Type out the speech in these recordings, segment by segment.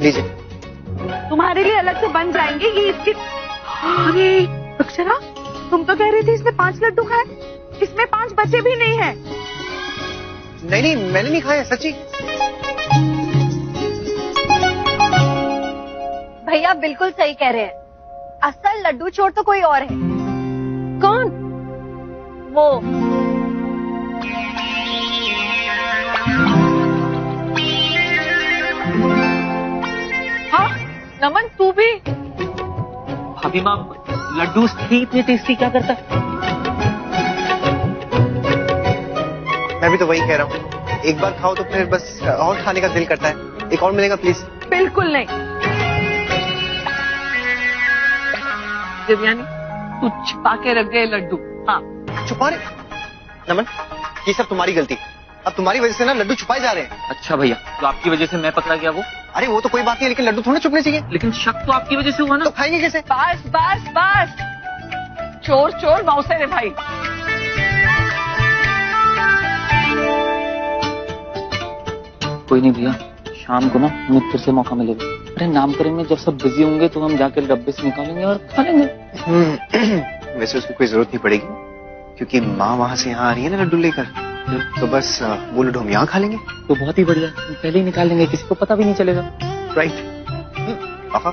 लीजिए। तुम्हारे लिए अलग से बन जाएंगे ये इसके। अरे अक्षरा, तुम तो कह रही थी इसने 5 लड्डू खाए, इसमें 5 बचे भी नहीं है। नहीं नहीं, मैंने नहीं खाया, सच्ची। भैया बिल्कुल सही कह रहे हैं, असल लड्डू चोर तो कोई और है। कौन? वो हाँ नमन, तू भी? भाभी माँ, लड्डू ही इतने टेस्टी क्या करता है? मैं भी तो वही कह रहा हूँ, एक बार खाओ तो फिर बस और खाने का दिल करता है। एक और मिलेगा प्लीज? बिल्कुल नहीं। देवयानी, तू छिपा के रख गए लड्डू। हाँ छुपा रहे? नमन, ये सब तुम्हारी गलती। अब तुम्हारी वजह से ना लड्डू छुपाए जा रहे हैं। अच्छा भैया, तो आपकी वजह से मैं पकड़ा गया वो? अरे वो तो कोई बात नहीं, लेकिन लड्डू थोड़ा छुपने चाहिए। लेकिन शक तो आपकी वजह से हुआ ना। तो खाएंगे कैसे? बस बस बस, चोर चोर मौसे रे भाई। कोई नहीं भैया, शाम को ना हमें फिर से मौका मिलेगा। अरे नामकरण में जब सब बिजी होंगे तो हम जाकर डब्बे से निकालेंगे और खा लेंगे। वैसे उसकी कोई जरूरत नहीं पड़ेगी, क्योंकि माँ वहाँ से यहाँ आ रही है ना लड्डू लेकर, तो बस वो लड्डू हम यहाँ खा लेंगे। तो बहुत ही बढ़िया, हम पहले ही निकाल लेंगे, किसी को पता भी नहीं चलेगा। राइट। पापा,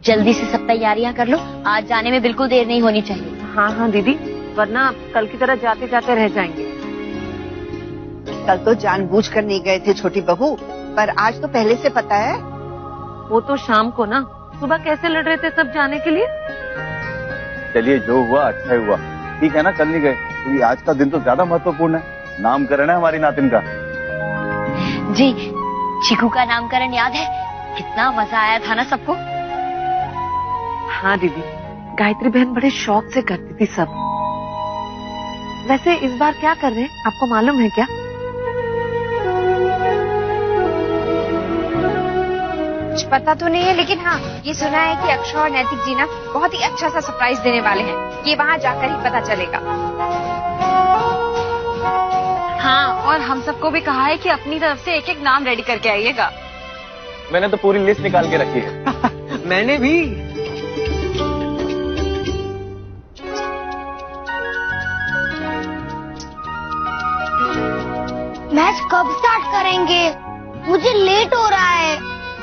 जल्दी से सब तैयारियां कर लो, आज जाने में बिल्कुल देर नहीं होनी चाहिए। हाँ हाँ दीदी, वरना कल की तरह जाते जाते रह जाएंगे। कल तो जानबूझकर नहीं गए थे छोटी बहू, पर आज तो पहले से पता है। वो तो शाम को ना, सुबह कैसे लड़ रहे थे सब जाने के लिए। चलिए जो हुआ अच्छा ही हुआ, ठीक है ना, कल नहीं गए क्योंकि आज का दिन तो ज्यादा महत्वपूर्ण है, नामकरण है हमारी नातिन का। जी, चीकू का नामकरण याद है? कितना मजा आया था ना सबको। हाँ दीदी, गायत्री बहन बड़े शौक से करती थी सब। वैसे इस बार क्या कर रहे हैं, आपको मालूम है क्या? कुछ पता तो नहीं है, लेकिन हाँ ये सुना है कि अक्षय और नैतिक जी ना बहुत ही अच्छा सा सरप्राइज देने वाले हैं। ये वहाँ जाकर ही पता चलेगा। हाँ, और हम सबको भी कहा है कि अपनी तरफ से एक एक नाम रेडी करके आइएगा। मैंने तो पूरी लिस्ट निकाल के रखी है। मैंने भी। मैच कब स्टार्ट करेंगे? मुझे लेट हो रहा है,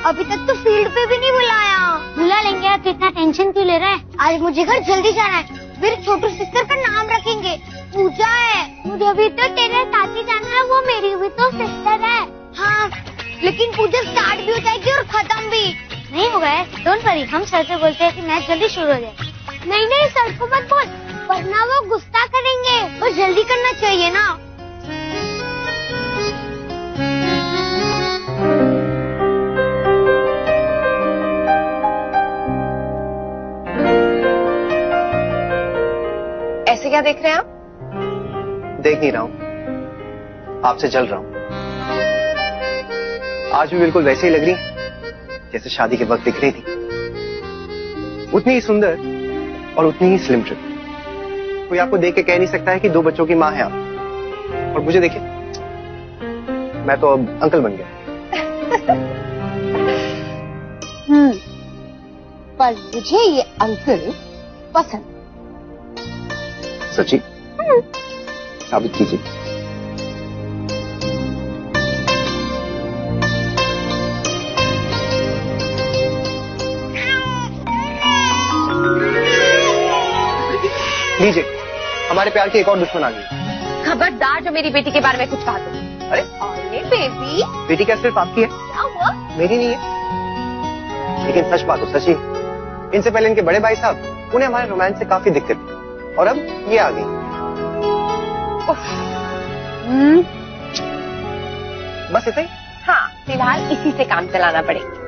अभी तक तो फील्ड पे भी नहीं बुलाया। बुला लेंगे, आप इतना टेंशन क्यों ले रहे हैं? आज मुझे घर जल्दी जाना है, मेरी छोटी सिस्टर का नाम रखेंगे, पूजा है। मुझे भी तो तेरे साथ ही जाना है, वो मेरी भी तो सिस्टर है। हाँ, लेकिन पूजा स्टार्ट भी हो जाएगी और खत्म भी नहीं होगा। डोंट वरी, हम सर से बोलते हैं कि मैच जल्दी शुरू हो जाए। नहीं नहीं, सर को मत बोल, वरना वो गुस्सा करेंगे, और जल्दी करना चाहिए ना। ऐसे क्या देख रहे हैं आप? देख नहीं रहा हूँ, आपसे जल रहा हूँ। आज भी बिल्कुल वैसे ही लग रही जैसे शादी के वक्त दिख रही थी, उतनी ही सुंदर और उतनी ही स्लिम ट्रिम। कोई आपको देख के कह नहीं सकता है कि 2 बच्चों की माँ है आप। और मुझे देखिए, मैं तो अब अंकल बन गया। पर मुझे ये अंकल पसंद। सच्ची? साबित कीजिए। लीजिए, हमारे प्यार की एक और दुश्मन आ गई। खबरदार जो मेरी बेटी के बारे में कुछ कहा तो। अरे बेबी, बेटी क्या सिर्फ आपकी है? क्या हुआ? मेरी नहीं है, लेकिन सच बात तो सच ही। इनसे पहले इनके बड़े भाई साहब, उन्हें हमारे रोमांस से काफी दिक्कत थी, और अब ये आ गई। बस इतना ही? हाँ, फिलहाल इसी से काम चलाना पड़ेगा।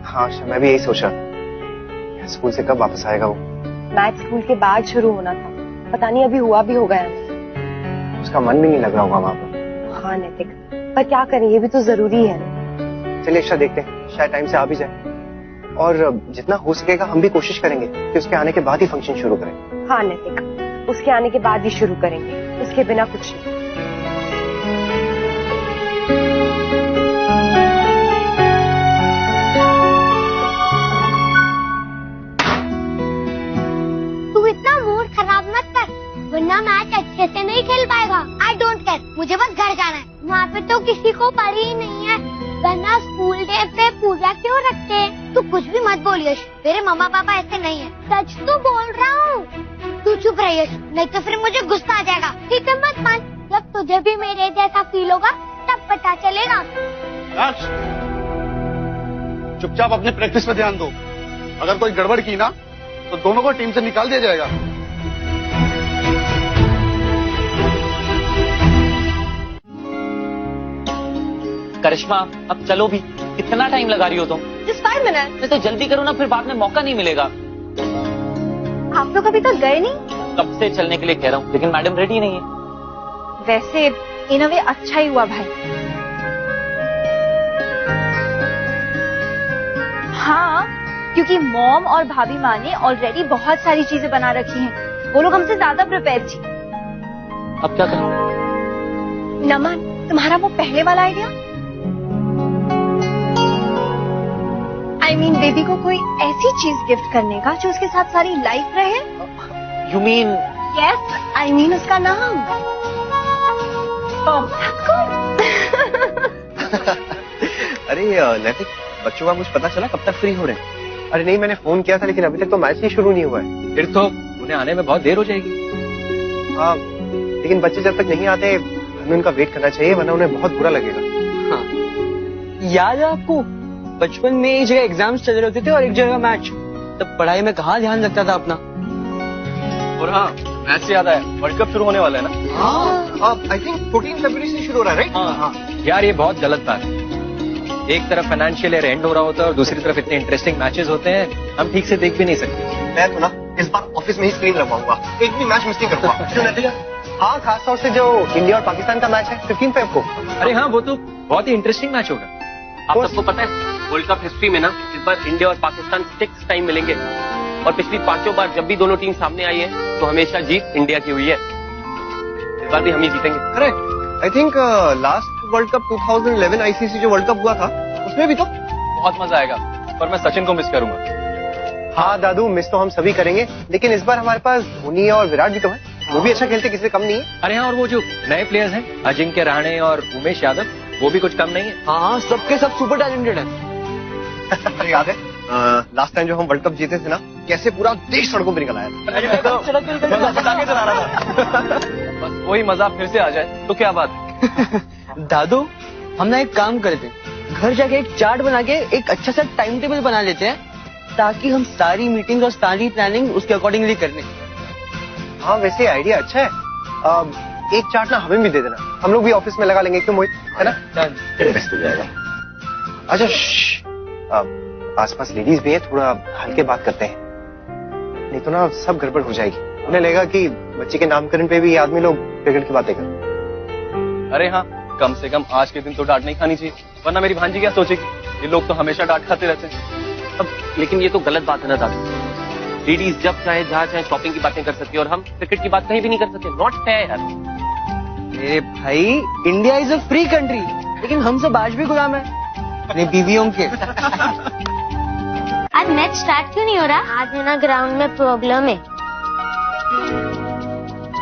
हाँ, मैं भी यही सोचा, स्कूल से कब वापस आएगा वो। मैच स्कूल के बाद शुरू होना था, पता नहीं अभी हुआ भी हो गया। उसका मन भी नहीं लग रहा होगा वहाँ पर। हाँ नैतिक, पर क्या करें, ये भी तो जरूरी है। चलिए एक्स्ट्रा देखते हैं, शायद टाइम से आ भी जाए। और जितना हो सकेगा हम भी कोशिश करेंगे कि उसके आने के बाद ही फंक्शन शुरू करें। हाँ नैतिक, उसके आने के बाद ही शुरू करेंगे, उसके बिना कुछ नहीं। तू इतना मूड खराब मत कर, वरना मैच अच्छे से नहीं खेल पाएगा। आई डोंट केयर, मुझे बस घर जाना है। वहाँ पे तो किसी को पड़ी ही नहीं है, वरना स्कूल डे पे पूजा क्यों रखते हैं? तू कुछ भी मत बोल यश, मेरे मम्मा पापा ऐसे नहीं है। सच तो बोल रहा हूँ। तू चुप रह यश, नहीं तो फिर मुझे गुस्सा आ जाएगा। ठीक है मत मान, जब तुझे भी मेरे जैसा फील होगा तब पता चलेगा। चुपचाप अपने प्रैक्टिस पे ध्यान दो। अगर कोई गड़बड़ की ना तो दोनों को टीम से निकाल दिया जाएगा। करिश्मा अब चलो भी, कितना टाइम लगा रही हो तुम? Just 5 minutes। मैं तो जल्दी करो ना, फिर बाद में मौका नहीं मिलेगा। आप लोग अभी तक गए नहीं? कब से चलने के लिए कह रहा हूँ, लेकिन मैडम रेडी नहीं है। वैसे इन अ वे अच्छा ही हुआ भाई। हाँ, क्योंकि मॉम और भाभी माँ ने ऑलरेडी बहुत सारी चीजें बना रखी हैं। वो लोग हमसे ज्यादा प्रिपेयर थी। अब क्या करूँ? नमन, तुम्हारा वो पहले वाला आइडिया, I mean, बेबी को कोई ऐसी चीज गिफ्ट करने का जो उसके साथ सारी लाइफ रहे। You mean? Yes, I mean उसका नाम। अरे नैतिक, बच्चों का कुछ पता चला कब तक फ्री हो रहे हैं? अरे नहीं, मैंने फोन किया था लेकिन अभी तक तो मैच ही शुरू नहीं हुआ है। फिर तो उन्हें आने में बहुत देर हो जाएगी। हाँ, लेकिन बच्चे जब तक नहीं आते हमें उनका वेट करना चाहिए, वरना उन्हें बहुत बुरा लगेगा। हाँ। याद है आपको, बचपन में एक जगह एग्जाम्स चल रहे होते थे और एक जगह मैच, तब पढ़ाई में कहाँ ध्यान रखता था अपना। और हाँ, मैच से याद आया, वर्ल्ड कप शुरू होने वाला है ना? हाँ, आई थिंक 14 फरवरी से शुरू हो रहा है, राइट? हाँ। यार ये बहुत गलत बात है। एक तरफ फाइनेंशियल ईयर एंड हो रहा होता है और दूसरी तरफ इतने इंटरेस्टिंग मैचेस होते हैं, हम ठीक से देख भी नहीं सकते। मैं तो ना इस बार ऑफिस में ही स्क्रीन लगवाऊंगा, एक भी मैच मिस नहीं करूंगा। हाँ, खासतौर से जो इंडिया और पाकिस्तान का मैच है 15 फेब को। अरे हाँ, वो तो बहुत ही इंटरेस्टिंग मैच होगा। आप सबको पता है, वर्ल्ड कप हिस्ट्री में ना इस बार इंडिया और पाकिस्तान 6 टाइम मिलेंगे और पिछली 5 बार जब भी दोनों टीम सामने आई है तो हमेशा जीत इंडिया की हुई है। इस बार भी हम ही जीतेंगे। Correct. I think last world cup 2011 ICC जो वर्ल्ड कप हुआ था उसमें भी तो बहुत मजा आएगा, पर मैं सचिन को मिस करूंगा। हाँ दादू, मिस तो हम सभी करेंगे, लेकिन इस बार हमारे पास धोनी और विराट भी तो है, वो भी अच्छा खेलते, किसी से कम नहीं है। अरे हाँ, और वो जो नए प्लेयर्स हैं अजिंक्य रहाणे और उमेश यादव, वो भी कुछ कम नहीं है। हाँ, सबके सब सुपर टैलेंटेड हैं। याद है लास्ट टाइम जो हम वर्ल्ड कप जीते थे ना, कैसे पूरा देश सड़कों पर निकल आया था। बस वही मजा फिर से आ जाए तो क्या बात है। दादू, हम ना एक काम करते हैं, घर जाके एक चार्ट बना के एक अच्छा सा टाइम टेबल बना लेते हैं, ताकि हम सारी मीटिंग और सारी प्लानिंग उसके अकॉर्डिंगली कर लें। हाँ, वैसे आइडिया अच्छा है। एक चार्ट ना हमें भी दे देना, हम लोग भी ऑफिस में लगा लेंगे, क्यों मोहित, है ना? बेस्ट हो जाएगा। अच्छा, आसपास लेडीज भी है, थोड़ा हल्के बात करते हैं, नहीं तो ना सब गड़बड़ हो जाएगी। उन्हें लगेगा कि बच्चे के नामकरण पे भी ये आदमी लोग क्रिकेट की बातें कर। अरे हाँ, कम से कम आज के दिन तो डांट नहीं खानी चाहिए, वरना मेरी भांजी क्या सोचेगी, ये लोग तो हमेशा डांट खाते रहते हैं। अब लेकिन ये तो गलत बात है ना दादा, लेडीज जब चाहे जहाँ चाहे शॉपिंग की बातें कर सकती है और हम क्रिकेट की बात कहीं भी नहीं कर सकते। नॉट फेयर यार। अरे भाई, India is a free country, लेकिन हम सब आज भी गुलाम है अपनी बीवियों के। आज मैच स्टार्ट क्यों नहीं हो रहा? आज है ना ग्राउंड में प्रॉब्लम है।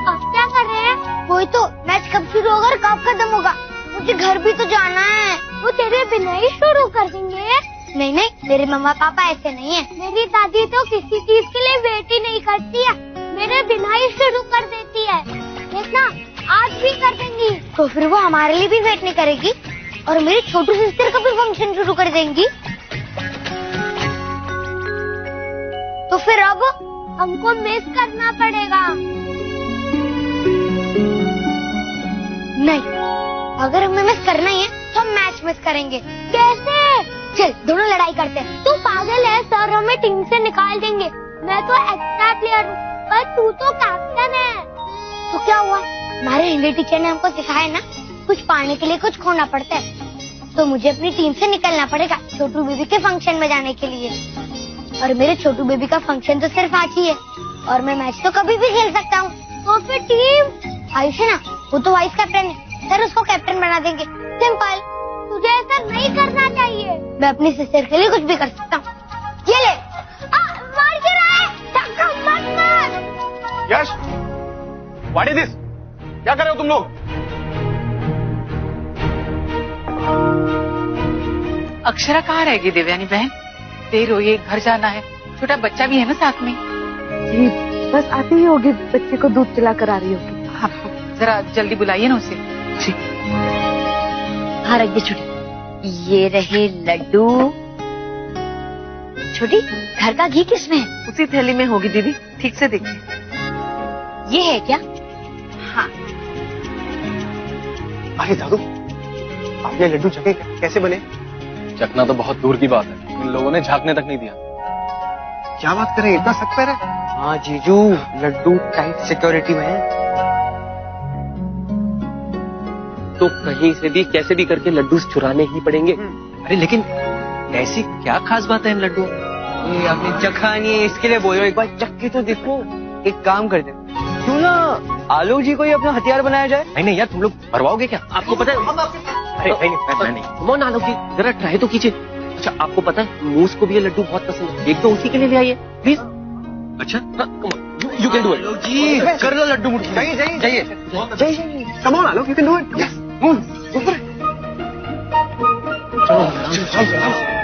अब क्या कर रहे हैं? वही तो, मैच कब शुरू होगा और कब खत्म होगा? मुझे घर भी तो जाना है। वो तेरे बिना ही शुरू कर देंगे। नहीं नहीं, मेरे मम्मा पापा ऐसे नहीं है। मेरी दादी तो किसी चीज के लिए वेट ही नहीं करती है, मेरे बिना ही शुरू कर देती है। देखना, आज भी कर देंगी, तो फिर वो हमारे लिए भी वेट नहीं करेगी और मेरी छोटी सिस्टर का भी फंक्शन शुरू कर देंगी। तो फिर अब हमको मिस करना पड़ेगा। नहीं, अगर हमें मिस करना ही है तो हम मैच मिस करेंगे। कैसे? चल, दोनों लड़ाई करते हैं। तू पागल है, सर हमें टीम से निकाल देंगे। मैं तो एक्स्ट्रा प्लेयर हूँ, पर तू तो कैप्टन है। तो क्या हुआ? हमारे हिंदी टीचर ने हमको सिखाया ना, कुछ पाने के लिए कुछ खोना पड़ता है। तो मुझे अपनी टीम से निकलना पड़ेगा छोटू बेबी के फंक्शन में जाने के लिए। और मेरे छोटू बेबी का फंक्शन तो सिर्फ आज ही है और मैं मैच तो कभी भी खेल सकता हूँ। तो फिर टीम आयुष है ना, वो तो वाइस कैप्टन है, सर उसको कैप्टन बना देंगे। सिंपल। तुझे ऐसा नहीं करना चाहिए। मैं अपनी सिस्टर के लिए कुछ भी कर सकता हूँ। ये ले। मार के रहा है, धक्का मत मार। यश, व्हाट इज दिस? क्या कर रहे हो तुम लोग? अक्षरा कहाँ रहेगी देवयानी बहन? देर हुई है, घर जाना है, छोटा बच्चा भी है ना साथ में। जी बस आती ही होगी, बच्चे को दूध पिला कर आ रही होगी। हाँ जरा जल्दी बुलाइए ना उसे। हाँ रख दे छोटी। ये रहे लड्डू। छोटी घर का घी किसमें है? उसी थैली में होगी दीदी, ठीक से देखिए। ये है क्या? हाँ। अरे दादू, आपने लड्डू चखे कैसे बने? चखना तो बहुत दूर की बात है, इन लोगों ने झांकने तक नहीं दिया। क्या बात कर रहे हैं, इतना सख्त पैर है? हाँ जीजू, लड्डू टाइट सिक्योरिटी में है। तो कहीं से भी कैसे भी करके लड्डू चुराने ही पड़ेंगे। अरे लेकिन ऐसी क्या खास बात है इन लड्डू? ये आपने चखा नहीं है इसके लिए बोल रहे हो, एक बार चख के तो देखो। एक काम करते हैं, क्यों ना आलोक जी को ही अपना हथियार बनाया जाए? नहीं नहीं यार, तुम लोग मरवाओगे क्या? आपको पता है? अरे नहीं नहीं। कमॉन आलोक जी, जरा ट्राई तो कीजिए। अच्छा आपको पता है मूस को भी ये लड्डू बहुत पसंद है, एक तो उसी के लिए ले आइए प्लीज। अच्छा यू कैन डू इट। आलोक जी कर लो लड्डू मुट्ठी। जाइए। Come on Alok, you can do it. Yes, move, ऊपर। चलो